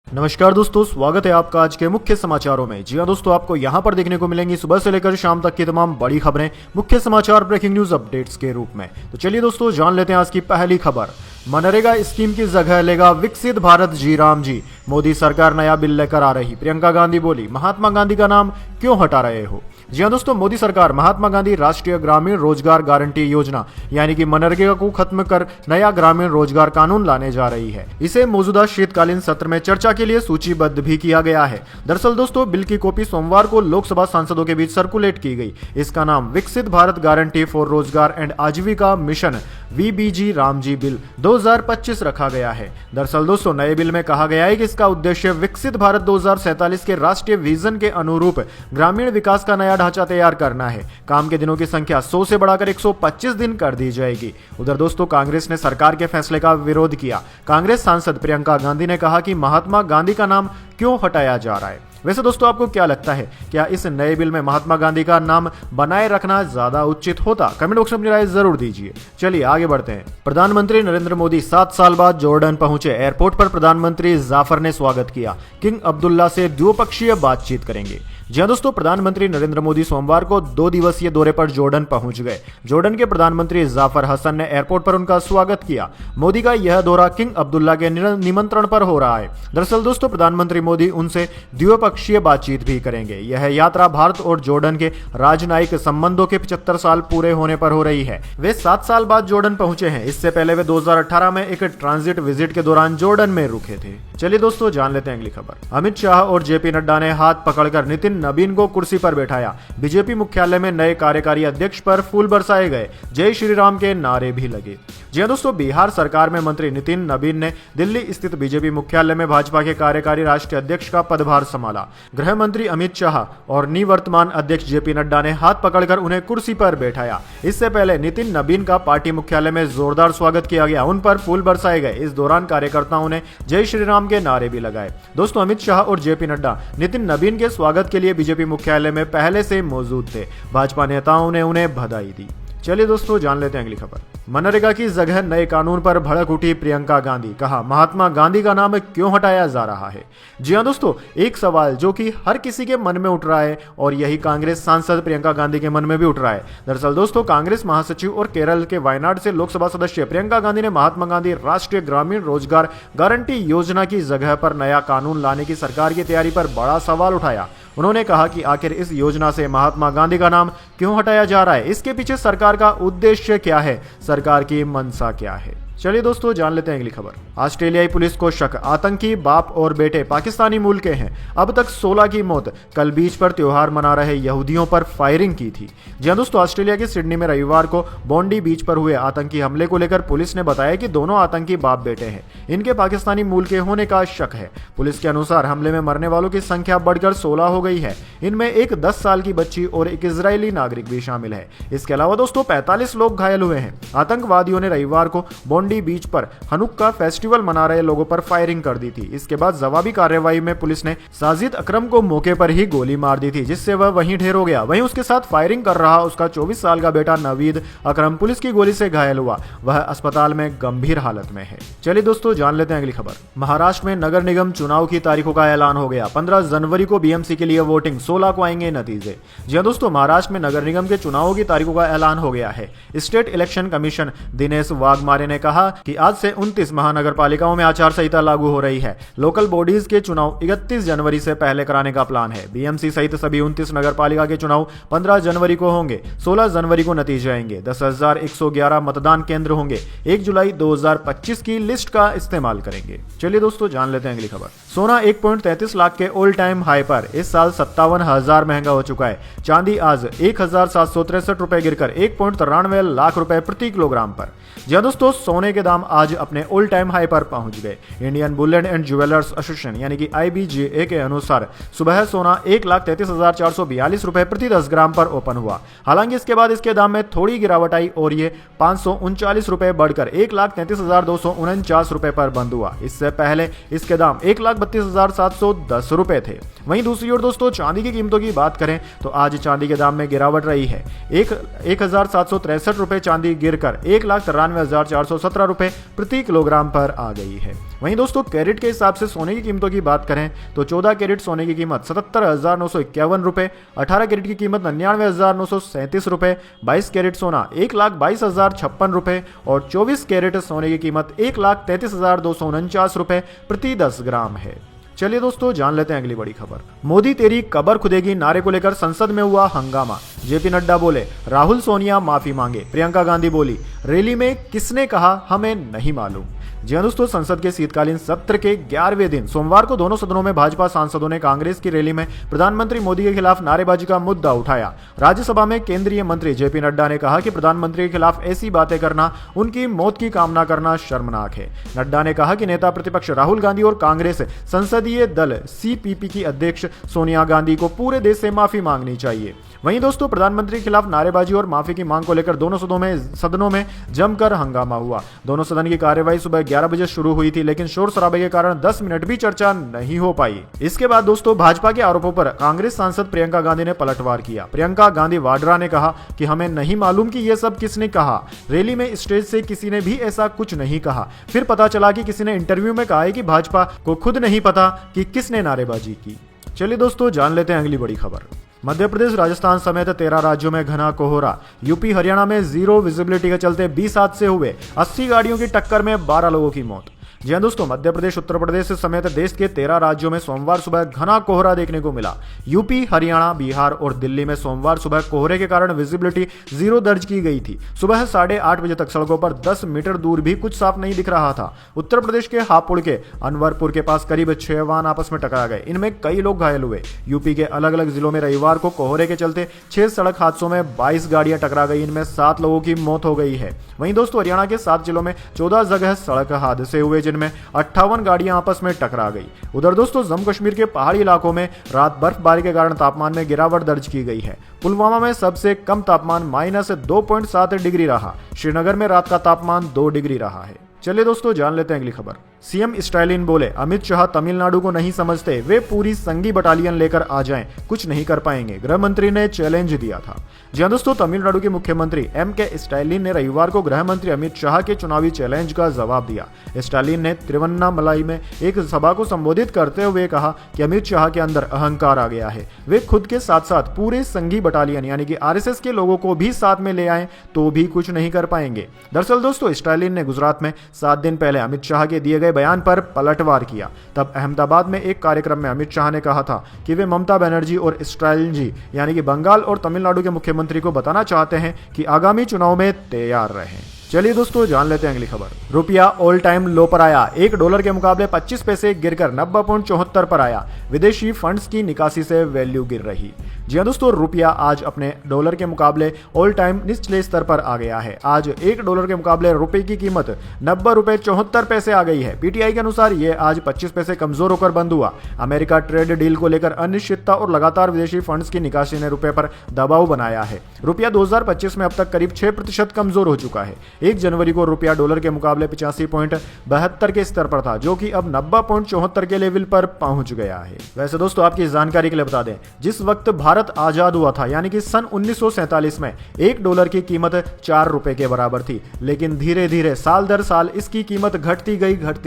नमस्कार दोस्तों, स्वागत है आपका आज के मुख्य समाचारों में। जी हाँ दोस्तों, आपको यहाँ पर देखने को मिलेंगी सुबह से लेकर शाम तक की तमाम बड़ी खबरें मुख्य समाचार ब्रेकिंग न्यूज अपडेट्स के रूप में। तो चलिए दोस्तों, जान लेते हैं आज की पहली खबर। मनरेगा स्कीम की जगह लेगा विकसित भारत जी राम जी, मोदी सरकार नया बिल लेकर आ रही। प्रियंका गांधी बोली, महात्मा गांधी का नाम क्यों हटा रहे हो। जी हाँ दोस्तों, मोदी सरकार महात्मा गांधी राष्ट्रीय ग्रामीण रोजगार गारंटी योजना यानी कि मनरेगा को खत्म कर नया ग्रामीण रोजगार कानून लाने जा रही है। इसे मौजूदा शीतकालीन सत्र में चर्चा के लिए सूचीबद्ध भी किया गया है। दरअसल दोस्तों, बिल की कॉपी सोमवार को लोकसभा सांसदों के बीच सर्कुलेट की गई। इसका नाम विकसित भारत गारंटी फॉर रोजगार एंड आजीविका मिशन VBG रामजी बिल 2025 रखा गया है। दरअसल दोस्तों, नए बिल में कहा गया है कि इसका उद्देश्य विकसित भारत 2047 के राष्ट्रीय विजन के अनुरूप ग्रामीण विकास का नया ढांचा तैयार करना है। काम के दिनों की संख्या 100 से बढ़ाकर 125 दिन कर दी जाएगी। उधर दोस्तों, कांग्रेस ने सरकार के फैसले का विरोध किया। कांग्रेस सांसद प्रियंका गांधी ने कहा कि महात्मा गांधी का नाम क्यों हटाया जा रहा है। वैसे दोस्तों, आपको क्या लगता है, क्या इस नए बिल में महात्मा गांधी का नाम बनाए रखना ज्यादा उचित होता? कमेंट बॉक्स में अपनी राय जरूर दीजिए। चलिए आगे बढ़ते हैं। प्रधानमंत्री नरेंद्र मोदी 7 साल बाद जॉर्डन पहुंचे। एयरपोर्ट पर प्रधानमंत्री जाफर ने स्वागत किया। किंग अब्दुल्ला से द्विपक्षीय बातचीत करेंगे। जी हाँ दोस्तों, प्रधानमंत्री नरेंद्र मोदी सोमवार को 2 दिवसीय दौरे पर जॉर्डन पहुंच गए। जॉर्डन के प्रधानमंत्री जाफर हसन ने एयरपोर्ट पर उनका स्वागत किया। मोदी का यह दौरा किंग अब्दुल्ला के निमंत्रण पर हो रहा है। दरअसल दोस्तों, प्रधानमंत्री मोदी उनसे द्विपक्षीय बातचीत भी करेंगे। यह यात्रा भारत और जॉर्डन के राजनयिक संबंधों के 75 साल पूरे होने पर हो रही है। वे 7 साल बाद जॉर्डन पहुंचे हैं। इससे पहले वे 2018 में एक ट्रांजिट विजिट के दौरान जॉर्डन में रुके थे। चलिए दोस्तों, जान लेते हैं अगली खबर। अमित शाह और JP नड्डा ने हाथ पकड़कर नितिन नबीन को कुर्सी पर बैठाया। बीजेपी मुख्यालय में नए कार्यकारी अध्यक्ष पर फूल बरसाए गए। जय श्री राम के नारे भी लगे। जी हां दोस्तों, बिहार सरकार में मंत्री नितिन नबीन ने दिल्ली स्थित बीजेपी मुख्यालय में भाजपा के कार्यकारी राष्ट्रीय अध्यक्ष का पदभार संभाला। गृह मंत्री अमित शाह और निवर्तमान अध्यक्ष JP नड्डा ने हाथ पकड़कर उन्हें कुर्सी पर बैठाया। इससे पहले नितिन नबीन का पार्टी मुख्यालय में जोरदार स्वागत किया गया। उन पर फूल बरसाए गए। इस दौरान कार्यकर्ताओं ने जय श्री राम के नारे भी लगाए। दोस्तों, अमित शाह और JP नड्डा नितिन नबीन के स्वागत के लिए बीजेपी मुख्यालय में पहले से मौजूद थे। भाजपा नेताओं ने उन्हें बधाई दी। चलिए दोस्तों, जान लेते हैं अगली खबर। मनरेगा की जगह नए कानून पर भड़क उठी प्रियंका गांधी। कहा, महात्मा गांधी का नाम क्यों हटाया जा रहा है। जी हां दोस्तों, एक सवाल जो कि हर किसी के मन में उठ रहा है और यही कांग्रेस सांसद प्रियंका गांधी के मन में भी उठ रहा है। दरअसल दोस्तों, कांग्रेस महासचिव और केरल के वायनाड से लोकसभा सदस्य प्रियंका गांधी ने महात्मा गांधी राष्ट्रीय ग्रामीण रोजगार गारंटी योजना की जगह पर नया कानून लाने की सरकार की तैयारी पर बड़ा सवाल उठाया। उन्होंने कहा कि आखिर इस योजना से महात्मा गांधी का नाम क्यों हटाया जा रहा है, इसके पीछे सरकार का उद्देश्य क्या है, सरकार की मंशा क्या है। चलिए दोस्तों, जान लेते हैं अगली खबर। ऑस्ट्रेलियाई पुलिस को शक, आतंकी बाप और बेटे पाकिस्तानी मूल के हैं। अब तक 16 की मौत। कल बीच पर त्योहार मना रहे यहूदियों पर फायरिंग की थी। जी हां दोस्तों, ऑस्ट्रेलिया के सिडनी में रविवार को बॉन्डी बीच पर हुए आतंकी हमले को लेकर पुलिस ने बताया कि दोनों आतंकी बाप बेटे हैं। इनके पाकिस्तानी मूल के होने का शक है। पुलिस के अनुसार हमले में मरने वालों की संख्या बढ़कर 16 हो गई है। इनमें एक 10 साल की बच्ची और एक इजरायली नागरिक भी शामिल है। इसके अलावा दोस्तों 45 लोग घायल हुए हैं। आतंकवादियों ने रविवार को बॉन्डी बीच पर हनुक्का फेस्टिवल मना रहे लोगों पर फायरिंग कर दी थी। इसके बाद जवाबी कार्रवाई में पुलिस ने साजिद अकरम को मौके पर ही गोली मार दी थी, जिससे वह वहीं ढेर हो गया। वहीं उसके साथ फायरिंग कर रहा उसका 24 साल का बेटा नवीद अकरम पुलिस की गोली से घायल हुआ। वह अस्पताल में गंभीर हालत में है। चलिए दोस्तों, जान लेते हैं अगली खबर। महाराष्ट्र में नगर निगम चुनाव की तारीखों का ऐलान हो गया। 15 जनवरी को BMC के लिए वोटिंग, 16 को आएंगे नतीजे। जी हां दोस्तों, महाराष्ट्र में नगर निगम के चुनावों की तारीखों का ऐलान हो गया है। State election commission Dinesh Waghmare ने कहा कि आज से 29 महानगर पालिकाओं में आचार संहिता लागू हो रही है। लोकल बॉडीज के चुनाव 31 जनवरी से पहले कराने का प्लान है। BMC सहित सभी 29 नगर पालिका के चुनाव 15 जनवरी को होंगे। 16 जनवरी को नतीजे आएंगे। 10,111 मतदान केंद्र होंगे। 1 जुलाई 2025 की लिस्ट का इस्तेमाल करेंगे। चलिए दोस्तों, जान लेते हैं अगली खबर। सोना 1.33 लाख के ऑल टाइम हाई पर। इस साल 57,000 महंगा हो चुका है। चांदी आज 1,763 रुपए गिरकर 1.93 लाख रुपए प्रति किलोग्राम पर। जी हां दोस्तों, सोने के दाम आज अपने ऑल टाइम हाई पर पहुंच गए। Indian Boolean and jewellers association यानी कि IBJA के अनुसार सुबह सोना 1,33,442 रुपए प्रति 10 ग्राम पर ओपन हुआ। हालांकि इसके बाद इसके दाम में थोड़ी गिरावट आई और ये 539 रुपए बढ़कर 1,33,249 रुपए पर बंद हुआ। इससे पहले इसके दाम 1,32,710 रुपए थे। वहीं दूसरी ओर दोस्तों, चांदी की कीमतों की बात करें तो आज चांदी के दाम में गिरावट रही है। 1,763 रुपए चांदी गिरकर 1,93,417 रुपए प्रति किलोग्राम पर आ गई है। वहीं दोस्तों कैरेट के हिसाब से सोने की कीमतों की बात करें तो 14 कैरेट सोने की कीमत 77,951 रुपए, 18 कैरेट की कीमत 99,937 रुपए, 22 कैरेट सोना 1,22,056 रुपए और 24 कैरेट सोने की कीमत 1,33,249 रुपए प्रति 10 ग्राम है। चलिए दोस्तों जान लेते हैं अगली बड़ी खबर। मोदी तेरी कबर खुदेगी नारे को लेकर संसद में हुआ हंगामा। जेपी नड्डा बोले राहुल सोनिया माफी मांगे। प्रियंका गांधी बोली रैली में किसने कहा हमें नहीं मालूम। जी हाँ दोस्तों, संसद के शीतकालीन सत्र के 11वें दिन सोमवार को दोनों सदनों में भाजपा सांसदों ने कांग्रेस की रैली में प्रधानमंत्री मोदी के खिलाफ नारेबाजी का मुद्दा उठाया। राज्यसभा में केंद्रीय मंत्री जेपी नड्डा ने कहा कि प्रधानमंत्री के खिलाफ ऐसी बातें करना, उनकी मौत की कामना करना शर्मनाक है। नड्डा ने कहा कि नेता प्रतिपक्ष राहुल गांधी और कांग्रेस संसदीय दल सीपीपी की अध्यक्ष सोनिया गांधी को पूरे देश से माफी मांगनी चाहिए। वहीं दोस्तों प्रधानमंत्री के खिलाफ नारेबाजी और माफी की मांग को लेकर दोनों सदनों में जमकर हंगामा हुआ। दोनों सदन की कार्यवाही सुबह 11 बजे शुरू हुई थी, लेकिन शोर शराबे के कारण 10 मिनट भी चर्चा नहीं हो पाई। इसके बाद दोस्तों भाजपा के आरोपों पर कांग्रेस सांसद प्रियंका गांधी ने पलटवार किया। प्रियंका गांधी वाड्रा ने कहा कि हमें नहीं मालूम कि ये सब किसने कहा। रैली में स्टेज से किसी ने भी ऐसा कुछ नहीं कहा। फिर पता चला कि किसी ने इंटरव्यू में कहा है कि भाजपा को खुद नहीं पता कि किसने नारेबाजी की। चलिए दोस्तों जान लेते हैं अगली बड़ी खबर। मध्य प्रदेश, राजस्थान समेत 13 राज्यों में घना कोहरा। यूपी हरियाणा में जीरो विजिबिलिटी के चलते 20 हादसे हुए। 80 गाड़ियों की टक्कर में 12 लोगों की मौत। जी हाँ दोस्तों, मध्य प्रदेश, उत्तर प्रदेश समेत देश के 13 राज्यों में सोमवार सुबह घना कोहरा देखने को मिला। यूपी, हरियाणा, बिहार और दिल्ली में सोमवार सुबह कोहरे के कारण विजिबिलिटी 0 दर्ज की गई थी। सुबह 8:30 बजे तक सड़कों पर 10 मीटर दूर भी कुछ साफ नहीं दिख रहा था। उत्तर प्रदेश के हापुड़ के अनवरपुर के पास करीब 6 वाहन आपस में टकरा गए। इनमें कई लोग घायल हुए। यूपी के अलग अलग जिलों में रविवार को कोहरे के चलते 6 सड़क हादसों में 22 गाड़ियां टकरा गई। इनमें 7 लोगों की मौत हो गई है। वहीं दोस्तों हरियाणा के 7 जिलों में 14 जगह सड़क हादसे हुए, जिनमें 58 गाड़ियां आपस में टकरा गई। उधर दोस्तों जम्मू कश्मीर के पहाड़ी इलाकों में रात बर्फबारी के कारण तापमान में गिरावट दर्ज की गई है। पुलवामा में सबसे कम तापमान -2.7 डिग्री रहा। श्रीनगर में रात का तापमान 2 डिग्री रहा है। चलिए दोस्तों जान लेते हैं अगली खबर। सीएम स्टालिन बोले अमित शाह तमिलनाडु को नहीं समझते, वे पूरी संघी बटालियन लेकर आ जाएं, कुछ नहीं कर पाएंगे। गृह मंत्री ने चैलेंज दिया था। जी हां दोस्तों, तमिलनाडु के मुख्यमंत्री एम.के. स्टालिन ने रविवार को गृह मंत्री अमित शाह के चुनावी चैलेंज का जवाब दिया। स्टालिन ने तिरुवन्नामलाई में एक सभा को संबोधित करते हुए कहा कि अमित शाह के अंदर अहंकार आ गया है। वे खुद के साथ साथ पूरे संघी बटालियन यानी कि आरएसएस के लोगों को भी साथ में ले आए तो भी कुछ नहीं कर पाएंगे। दरअसल दोस्तों स्टालिन ने गुजरात में 7 दिन पहले अमित शाह के दिए गए बयान पर पलटवार किया। तब अहमदाबाद में एक कार्यक्रम में अमित शाह ने कहा था कि वे ममता बनर्जी और स्टालिन जी यानी कि बंगाल और तमिलनाडु के मुख्यमंत्री को बताना चाहते हैं कि आगामी चुनाव में तैयार रहें। चलिए दोस्तों जान लेते हैं अगली खबर। रुपया ऑल टाइम लो पर आया। $1 के मुकाबले 25 पैसे गिरकर 90.74 पर आया। विदेशी फंड्स की निकासी से वैल्यू गिर रही। जी हाँ दोस्तों, रुपया आज अपने डॉलर के मुकाबले ऑल टाइम निचले स्तर पर आ गया है। आज $1 के मुकाबले रुपए की कीमत 90.74 आ गई है। पीटीआई के अनुसार यह आज 25 पैसे कमजोर होकर बंद हुआ। अमेरिका ट्रेड डील को लेकर अनिश्चितता और लगातार विदेशी फंड्स की निकासी ने रुपए पर दबाव बनाया है। रुपया 2025 में अब तक करीब 6% कमजोर हो चुका है। 1 जनवरी को रुपया डॉलर के मुकाबले 85.72 के स्तर पर था, जो कि अब 90.74 के लेवल पर पहुंच गया है। वैसे दोस्तों आपकी जानकारी के लिए बता दें, जिस वक्त भारत आजाद हुआ था यानी कि सन 1947 में $1 की कीमत 4 रुपए के बराबर थी, लेकिन धीरे धीरे साल दर साल इसकी कीमत घटती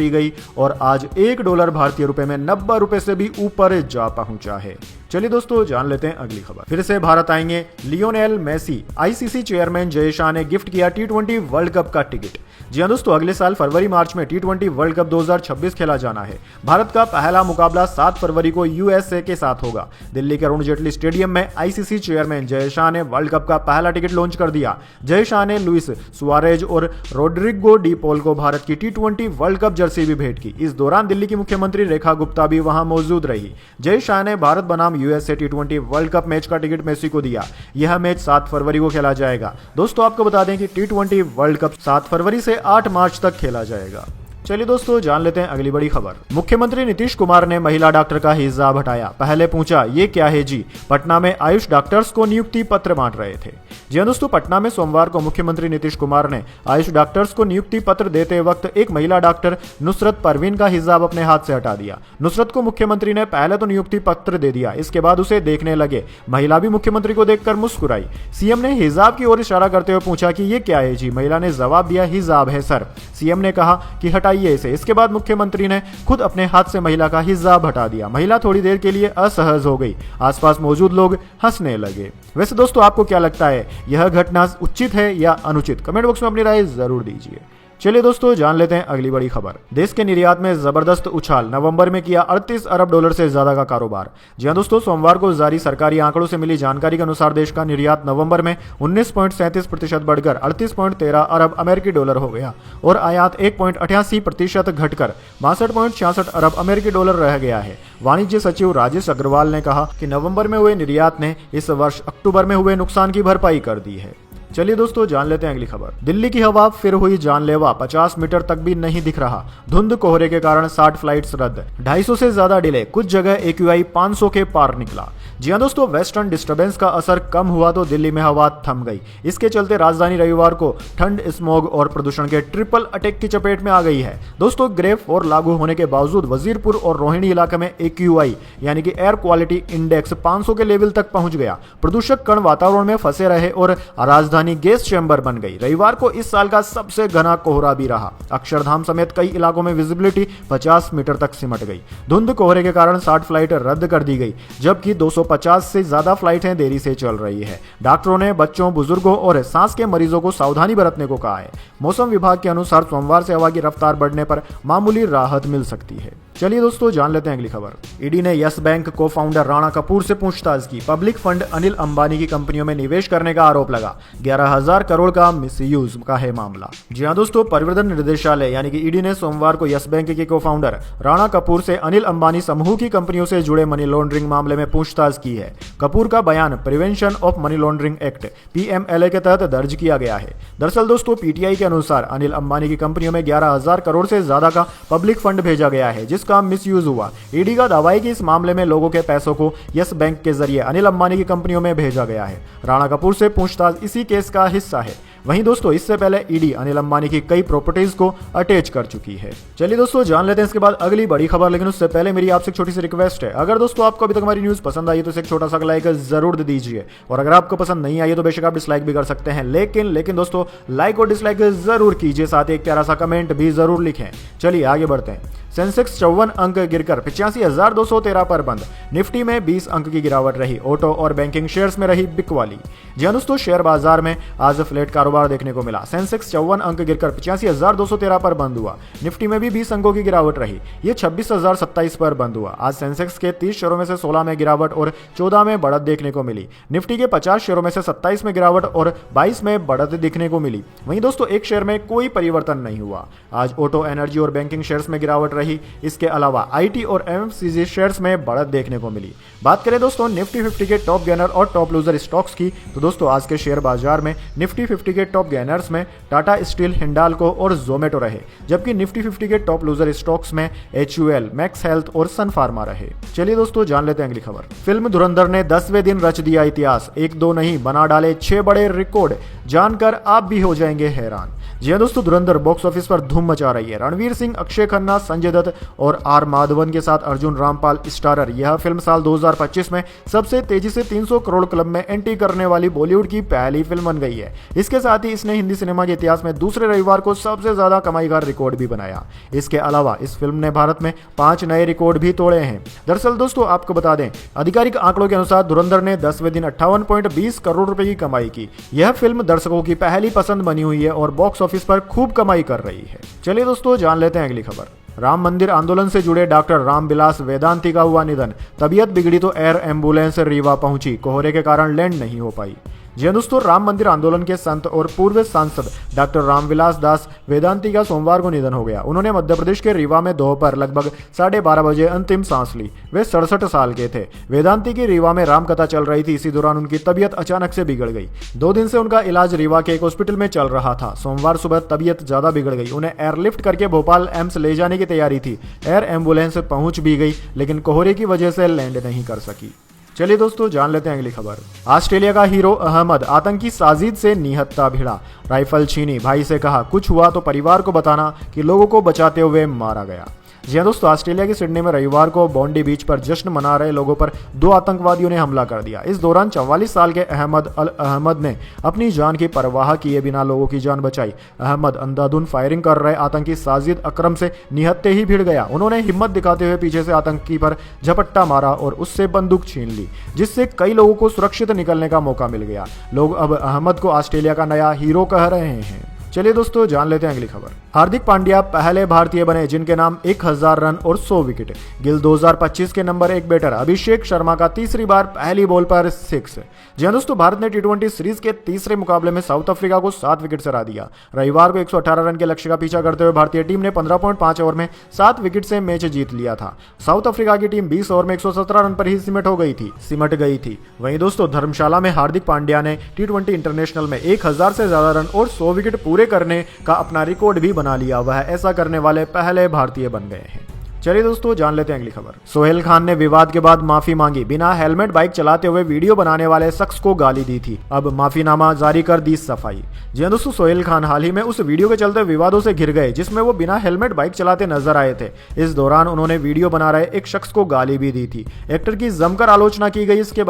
गई और आज $1 भारतीय रुपए में 90 रुपए से भी ऊपर जा पहुंचा है। चलिए दोस्तों जान लेते हैं अगली खबर। फिर से भारत आएंगे Lionel Messi. ICC chairman Jay Shah ने गिफ्ट किया T20 वर्ल्ड कप का टिकट। जी हां दोस्तों, अगले साल फरवरी मार्च में T20 वर्ल्ड कप 2026 खेला जाना है। भारत का पहला मुकाबला 7 फरवरी को यूएसए के साथ होगा। दिल्ली के अरुण जेटली स्टेडियम में आईसीसी चेयरमैन जय शाह ने वर्ल्ड कप का पहला टिकट लॉन्च कर दिया। जय शाह ने लुइस सुआरेज और रोड्रिगो डी पॉल को भारत की T20 वर्ल्ड कप जर्सी भी भेंट की। इस दौरान दिल्ली की मुख्यमंत्री रेखा गुप्ता भी वहां मौजूद रही। जय शाह ने भारत बनाम USA T20 world cup match का टिकट मेसी को दिया। यह मैच 7 फरवरी को खेला जाएगा। दोस्तों आपको बता दें कि T20 वर्ल्ड कप 7 फरवरी से 8 मार्च तक खेला जाएगा। चलिए दोस्तों जान लेते हैं अगली बड़ी खबर। मुख्यमंत्री नीतीश कुमार ने महिला डॉक्टर का हिजाब हटाया, पहले पूछा ये क्या है जी। पटना में आयुष डॉक्टर्स को नियुक्ति पत्र बांट रहे थे। जी हाँ दोस्तों, पटना में सोमवार को मुख्यमंत्री नीतीश कुमार ने आयुष डॉक्टर्स को नियुक्ति पत्र देते वक्त एक महिला डॉक्टर नुसरत परवीन का हिजाब अपने हाथ से हटा दिया। नुसरत को मुख्यमंत्री ने पहले तो नियुक्ति पत्र दे दिया, इसके बाद उसे देखने लगे। महिला भी मुख्यमंत्री को देखकर मुस्कुराई। सीएम ने हिजाब की ओर इशारा करते हुए पूछा कि ये क्या है जी। महिला ने जवाब दिया हिजाब है सर। सीएम ने कहा कि हटाइए इसे। इसके बाद मुख्यमंत्री ने खुद अपने हाथ से महिला का हिजाब हटा दिया। महिला थोड़ी देर के लिए असहज हो गई। आसपास मौजूद लोग हंसने लगे। वैसे दोस्तों आपको क्या लगता है, यह घटना उचित है या अनुचित? कमेंट बॉक्स में अपनी राय जरूर दीजिए। चलिए दोस्तों जान लेते हैं अगली बड़ी खबर। देश के निर्यात में जबरदस्त उछाल, नवंबर में किया 38 अरब डॉलर से ज्यादा का कारोबार। जी हां दोस्तों, सोमवार को जारी सरकारी आंकड़ों से मिली जानकारी के अनुसार देश का निर्यात नवंबर में 19.37% बढ़कर 38.13 अरब अमेरिकी डॉलर हो गया और आयात 1.88% घटकर 62.66 अरब अमेरिकी डॉलर रह गया है। वाणिज्य सचिव राजेश अग्रवाल ने कहा कि नवंबर में हुए निर्यात ने इस वर्ष अक्टूबर में हुए नुकसान की भरपाई कर दी है। चलिए दोस्तों जान लेते हैं अगली खबर। दिल्ली की हवा फिर हुई जानलेवा, 50 मीटर तक भी नहीं दिख रहा। धुंध कोहरे के कारण 60 फ्लाइट्स रद्द, 250 से ज्यादा डिले, कुछ जगह AQI 500 के पार निकला। जी हाँ दोस्तों, वेस्टर्न डिस्टर्बेंस का असर कम हुआ तो दिल्ली में हवा थम गई। इसके चलते राजधानी रविवार को ठंड, स्मॉग और प्रदूषण के ट्रिपल अटैक की चपेट में आ गई है। दोस्तों ग्रे 4 लागू होने के बावजूद वजीरपुर और रोहिणी इलाके में AQI यानी कि एयर क्वालिटी इंडेक्स 500 के लेवल तक पहुंच गया। प्रदूषक कण वातावरण में फंसे रहे और राजधानी गैस चैम्बर बन गई। रविवार को इस साल का सबसे घना कोहरा भी रहा। अक्षरधाम समेत कई इलाकों में विजिबिलिटी 50 मीटर तक सिमट गई। धुंध कोहरे के कारण 60 फ्लाइट रद्द कर दी गई, जबकि 250 से ज्यादा फ्लाइटें देरी से चल रही है। डॉक्टरों ने बच्चों, बुजुर्गों और सांस के मरीजों को सावधानी बरतने को कहा है। मौसम विभाग के अनुसार सोमवार से हवा की रफ्तार बढ़ने पर मामूली राहत मिल सकती है। चलिए दोस्तों जान लेते हैं अगली खबर। ईडी ने यस बैंक को फाउंडर राणा कपूर से पूछताछ की। पब्लिक फंड अनिल अंबानी की कंपनियों में निवेश करने का आरोप लगा। 11,000 करोड़ का मिसयूज का है मामला। जी हाँ दोस्तों, परिवर्तन निर्देशालय यानी कि ईडी ने सोमवार को यस बैंक के को फाउंडर राणा कपूर से अनिल अंबानी समूह की कंपनियों से जुड़े मनी लॉन्ड्रिंग मामले में पूछताछ की है। कपूर का बयान prevention of money laundering act PMLA के तहत दर्ज किया गया है। दरअसल दोस्तों PTI के अनुसार अनिल अंबानी की कंपनियों में 11,000 करोड़ से ज्यादा का पब्लिक फंड भेजा गया है, जिसका मिसयूज हुआ। ईडी का दावा है कि इस मामले में लोगों के पैसों को यस बैंक के जरिए अनिल अंबानी की कंपनियों में भेजा गया है। राणा कपूर से पूछताछ इसी केस का हिस्सा है। वहीं दोस्तों इससे पहले ईडी अनिल अंबानी की कई प्रॉपर्टीज को अटैच कर चुकी है। चलिए दोस्तों जान लेते हैं इसके बाद अगली बड़ी खबर, लेकिन उससे पहले मेरी आपसे एक छोटी सी रिक्वेस्ट है। अगर दोस्तों आपको अभी तक हमारी न्यूज पसंद आई तो इसे एक छोटा सा लाइक जरूर दे दीजिए, और अगर आपको पसंद नहीं आई तो बेशक आप डिसलाइक भी कर सकते हैं, लेकिन दोस्तों लाइक और डिसलाइक जरूर कीजिए, साथ ही एक प्यारा सा कमेंट भी जरूर लिखें। चलिए आगे बढ़ते हैं। सेंसेक्स 54 अंक गिरकर 85,213 पर बंद। निफ्टी में 20 अंक की गिरावट रही। ऑटो और बैंकिंग शेयर्स में रही बिकवाली। जी हां दोस्तों, शेयर बाजार में आज फ्लैट कारोबार देखने को मिला। सेंसेक्स 54 अंक गिरकर 85,213 पर बंद हुआ। निफ्टी में भी 20 अंकों की गिरावट रही। ये 26,027 पर बंद हुआ। आज सेंसेक्स के 30 शेयरों में से 16 में गिरावट और 14 में बढ़त देखने को मिली। निफ्टी के 50 शेयरों में से 27 में गिरावट और 22 में बढ़त देखने को मिली। वहीं दोस्तों एक शेयर में कोई परिवर्तन नहीं हुआ। आज ऑटो, एनर्जी और बैंकिंग शेयर्स में गिरावट रही। इसके अलावा IT और MFCG शेयर्स में बढ़त देखने को मिली। बात करें दोस्तों निफ्टी 50 के टॉप गेनर और टॉप लूजर स्टॉक्स की, तो दोस्तों आज के शेयर बाजार में निफ्टी 50 के टॉप गेनर्स में टाटा स्टील, हिंडाल्को और जोमेटो रहे, जबकि निफ्टी 50 के टॉप लूजर स्टॉक्स में HUL, मैक्स हेल्थ और सन फार्मा रहे। चलिए दोस्तों जान लेते हैं अगली खबर। फिल्म धुरंधर ने 10वें दिन रच दिया इतिहास। 1-2 नहीं बना डाले 6 बड़े रिकॉर्ड। जानकर आप भी हो जाएंगे हैरान। जी हां दोस्तों, धुरंधर बॉक्स ऑफिस पर धूम मचा रही है। रणवीर सिंह, अक्षय खन्ना, संजय दत्त और R माधवन के साथ अर्जुन रामपाल स्टारर। यह फिल्म साल 2025 में सबसे तेजी से 300 करोड़ क्लब में एंट्री करने वाली बॉलीवुड की पहली फिल्म बन गई है। इसके साथ ही इसने हिंदी सिनेमा के इतिहास में दूसरे रविवार को सबसे ज्यादा कमाई का रिकॉर्ड भी बनाया। इसके अलावा इस फिल्म ने भारत में 5 नए रिकॉर्ड भी तोड़े हैं। दरअसल दोस्तों आपको बता दें, आधिकारिक आंकड़ों के अनुसार धुरंधर ने 10वें दिन 58.20 करोड़ रुपए की कमाई की। यह फिल्म दर्शकों की पहली पसंद बनी हुई है और बॉक्स ऑफिस पर खूब कमाई कर रही है। चलिए दोस्तों जान लेते हैं अगली खबर। राम मंदिर आंदोलन से जुड़े डॉक्टर रामविलास वेदांती का हुआ निधन। तबीयत बिगड़ी तो एयर एम्बुलेंस रीवा पहुंची, कोहरे के कारण लैंड नहीं हो पाई। जी हाँ दोस्तों, राम मंदिर आंदोलन के संत और पूर्व सांसद डॉक्टर रामविलास दास वेदांती का सोमवार को निधन हो गया। उन्होंने मध्य प्रदेश के रीवा में दोपहर लगभग 12:30 बजे अंतिम सांस ली। वे 67 साल के थे। वेदांती की रीवा में रामकथा चल रही थी। इसी दौरान उनकी तबीयत अचानक से बिगड़ गई। 2 दिन से उनका इलाज रीवा के एक हॉस्पिटल में चल रहा था। सोमवार सुबह तबीयत ज्यादा बिगड़ गई। उन्हें एयरलिफ्ट करके भोपाल एम्स ले जाने की तैयारी थी। एयर एम्बुलेंस पहुंच भी गई, लेकिन कोहरे की वजह से लैंड नहीं कर सकी। चलिए दोस्तों, जान लेते हैं अगली खबर। ऑस्ट्रेलिया का हीरो अहमद आतंकी साजिश से निहत्था भिड़ा। राइफल छीनी, भाई से कहा कुछ हुआ तो परिवार को बताना कि लोगों को बचाते हुए मारा गया। जी हाँ दोस्तों, ऑस्ट्रेलिया के सिडनी में रविवार को बॉन्डी बीच पर जश्न मना रहे लोगों पर 2 आतंकवादियों ने हमला कर दिया। इस दौरान 44 साल के अहमद अल अहमद ने अपनी जान की परवाह किए बिना लोगों की जान बचाई। अहमद अंधाधुंध फायरिंग कर रहे आतंकी साजिद अकरम से निहत्थे ही भिड़ गया। उन्होंने हिम्मत दिखाते हुए पीछे से आतंकी पर झपट्टा मारा और उससे बंदूक छीन ली, जिससे कई लोगों को सुरक्षित निकलने का मौका मिल गया। लोग अब अहमद को ऑस्ट्रेलिया का नया हीरो कह रहे हैं। चलिए दोस्तों, जान लेते हैं अगली खबर। हार्दिक पांड्या पहले भारतीय बने जिनके नाम 1000 रन और 100 विकेट। गिल 2025 के नंबर 1 बैटर अभिषेक शर्मा का तीसरी बार पहली बॉल पर 6। जी हाँ दोस्तों, भारत ने T20 सीरीज के तीसरे मुकाबले में साउथ अफ्रीका को 7 विकेट से हरा दिया। रविवार को 118 रन के लक्ष्य का पीछा करते हुए भारतीय टीम ने 15.5 ओवर में 7 विकेट से मैच जीत लिया था। साउथ अफ्रीका की टीम 20 ओवर में 117 रन पर ही सिमट गई थी। वहीं दोस्तों, धर्मशाला में हार्दिक पांड्या ने T20 इंटरनेशनल में 1000 से ज्यादा रन और 100 विकेट पूरे करने का अपना रिकॉर्ड भी बना लिया। वह ऐसा करने वाले पहले भारतीय बन गए हैं। चलिए दोस्तों, जान लेते हैं अगली खबर। सोहेल खान ने विवाद के बाद माफी मांगी। बिना हेलमेट बाइक चलाते हुए वीडियो बनाने वाले शख्स को गाली दी थी। अब माफीनामा जारी कर दी सफाई। जी हाँ दोस्तों, सोहेल खान हाल ही में उस वीडियो के चलते विवादों से घिर गए जिसमें वो बिना हेलमेट बाइक चलाते नजर आए थे। इस दौरान उन्होंने वीडियो बना रहे एक शख्स को गाली भी दी थी। एक्टर की जमकर आलोचना की गई जिसके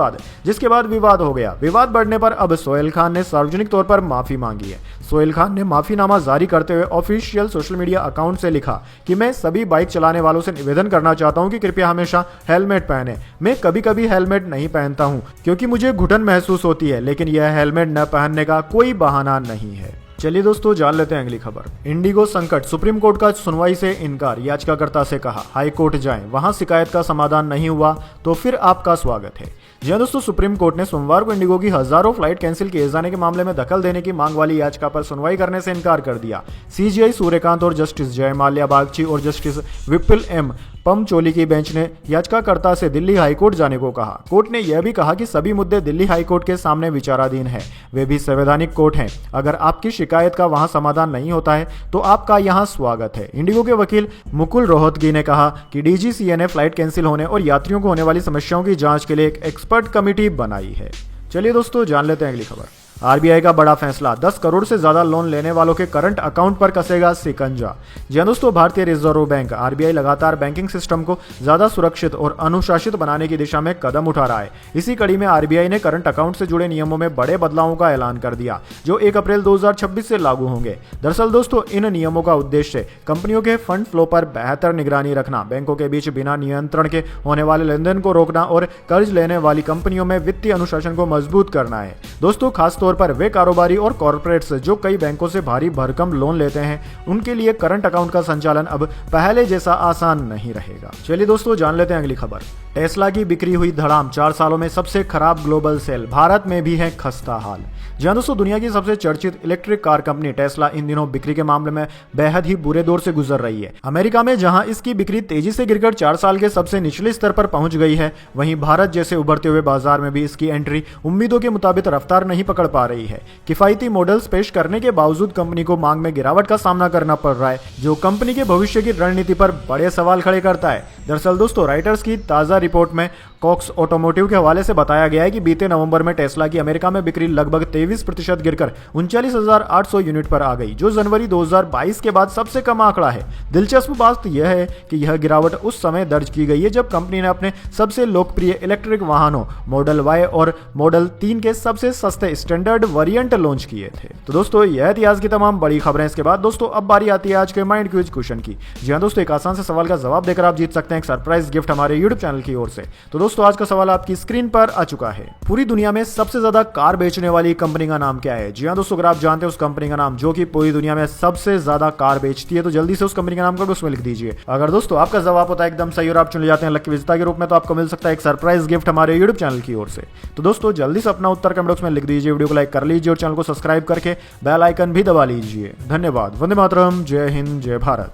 बाद विवाद हो गया। विवाद बढ़ने पर अब सोहेल खान ने सार्वजनिक तौर पर माफी मांगी है। सोहेल खान ने माफीनामा जारी करते हुए ऑफिशियल सोशल मीडिया अकाउंट से लिखा कि मैं सभी बाइक चलाने वालों से निवेदन करना चाहता हूं कि कृपया हमेशा हेलमेट पहने। मैं कभी कभी हेलमेट नहीं पहनता हूं क्योंकि मुझे घुटन महसूस होती है, लेकिन यह हेलमेट न पहनने का कोई बहाना नहीं है। चलिए दोस्तों, जान लेते हैं अगली खबर। इंडिगो संकट, सुप्रीम कोर्ट का सुनवाई से इनकार। याचिकाकर्ता से कहा हाई कोर्ट जाएं, वहां शिकायत का समाधान नहीं हुआ तो फिर आपका स्वागत है। जी हाँ दोस्तों, सुप्रीम कोर्ट ने सोमवार को इंडिगो की हजारों फ्लाइट कैंसिल किए जाने के मामले में दखल देने की मांग वाली याचिका पर सुनवाई करने से इनकार कर दिया। सीजीआई सूर्यकांत और जस्टिस जय माल्या बागची और जस्टिस विपुल एम पमचोली की बेंच ने याचिकाकर्ता से दिल्ली हाईकोर्ट जाने को कहा। कोर्ट ने यह भी कहा कि सभी मुद्दे दिल्ली हाईकोर्ट के सामने विचाराधीन है। वे भी संवैधानिक कोर्ट हैं। अगर आपकी शिकायत का वहां समाधान नहीं होता है तो आपका यहां स्वागत है। इंडिगो के वकील मुकुल रोहतगी ने कहा कि डीजीसीए ने फ्लाइट कैंसिल होने और यात्रियों को होने वाली समस्याओं की जांच के लिए एक एक्सपर्ट कमेटी बनाई है। चलिए दोस्तों, जान लेते हैं अगली खबर। आरबीआई का बड़ा फैसला, 10 करोड़ से ज्यादा लोन लेने वालों के करंट अकाउंट पर कसेगा शिकंजा। जी हाँ दोस्तों, भारतीय रिजर्व बैंक आरबीआई लगातार बैंकिंग सिस्टम को ज्यादा सुरक्षित और अनुशासित बनाने की दिशा में कदम उठा रहा है। इसी कड़ी में आरबीआई ने करंट अकाउंट से जुड़े नियमों में बड़े बदलावों का ऐलान कर दिया, जो 1 अप्रैल 2026 से लागू होंगे। दरअसल दोस्तों, इन नियमों का उद्देश्य कंपनियों के फंड फ्लो पर बेहतर निगरानी रखना, बैंकों के बीच बिना नियंत्रण के होने वाले लेनदेन को रोकना और कर्ज लेने वाली कंपनियों में वित्तीय अनुशासन को मजबूत करना है। दोस्तों, खासतौर पर वे कारोबारी और कॉर्पोरेट्स जो कई बैंकों से भारी भरकम लोन लेते हैं, उनके लिए करंट अकाउंट का संचालन अब पहले जैसा आसान नहीं रहेगा। चलिए दोस्तों, जान लेते हैं अगली खबर। टेस्ला की बिक्री हुई धड़ाम, 4 सालों में सबसे खराब ग्लोबल सेल, भारत में भी है खस्ता हाल। जी हाँ दोस्तों, दुनिया की सबसे चर्चित इलेक्ट्रिक कार कंपनी टेस्ला इन दिनों बिक्री के मामले में बेहद ही बुरे दौर से गुजर रही है। अमेरिका में जहां इसकी बिक्री तेजी से गिरकर 4 साल के सबसे निचले स्तर पर पहुंच गई है, वहीं भारत जैसे उभरते हुए बाजार में भी इसकी एंट्री उम्मीदों के मुताबिक रफ्तार नहीं पकड़ पा रही है। किफायती मॉडल्स पेश करने के बावजूद कंपनी को मांग में गिरावट का सामना करना पड़ रहा है, जो कंपनी के भविष्य की रणनीति पर बड़े सवाल खड़े करता है। दरअसल दोस्तों, राइटर्स की ताजा रिपोर्ट में कॉक्स ऑटोमोटिव के हवाले से बताया गया है कि बीते नवंबर में टेस्ला की अमेरिका में बिक्री लगभग 23% गिरकर 39,800 यूनिट पर आ गई, जो जनवरी 2022 के बाद सबसे कम आंकड़ा है। दिलचस्प बात यह है कि यह गिरावट उस समय दर्ज की गई है जब कंपनी ने अपने सबसे लोकप्रिय इलेक्ट्रिक वाहनों मॉडल वाई और मॉडल 3 के सबसे सस्ते स्टैंडर्ड वेरिएंट लॉन्च किए थे। तो दोस्तों, यह थी आज की तमाम बड़ी खबरें। इसके बाद दोस्तों, अब बारी आती है आज के माइंड क्विज क्वेश्चन की। जी हाँ दोस्तों, एक आसान से सवाल का जवाब देकर आप जीत सकते हैं एक सरप्राइज गिफ्ट हमारे यूट्यूब चैनल की की ओर से। तो दोस्तों आज का सवाल आपकी स्क्रीन पर आ चुका है। पूरी दुनिया में सबसे ज्यादा कार बेचने वाली कंपनी का नाम क्या है? जी हाँ दोस्तों, अगर आप जानते हैं उस कंपनी का नाम जो कि पूरी दुनिया में सबसे ज्यादा कार बेचती है, तो जल्दी से उस कंपनी का नाम कमेंट बॉक्स में लिख दीजिए। अगर दोस्तों आपका जवाब होता है एकदम सही और आप चुने जाते हैं लकी विजेता के रूप में, तो आपको मिल सकता है एक सरप्राइज गिफ्ट हमारे यूट्यूब चैनल की ओर से। तो दोस्तों जल्दी से अपना उत्तर कमेंट बॉक्स में लिख दीजिए, वीडियो को लाइक कर लीजिए और चैनल को सब्सक्राइब करके बेल आइकन भी दबा लीजिए। धन्यवाद। वंदे मातरम। जय हिंद, जय भारत।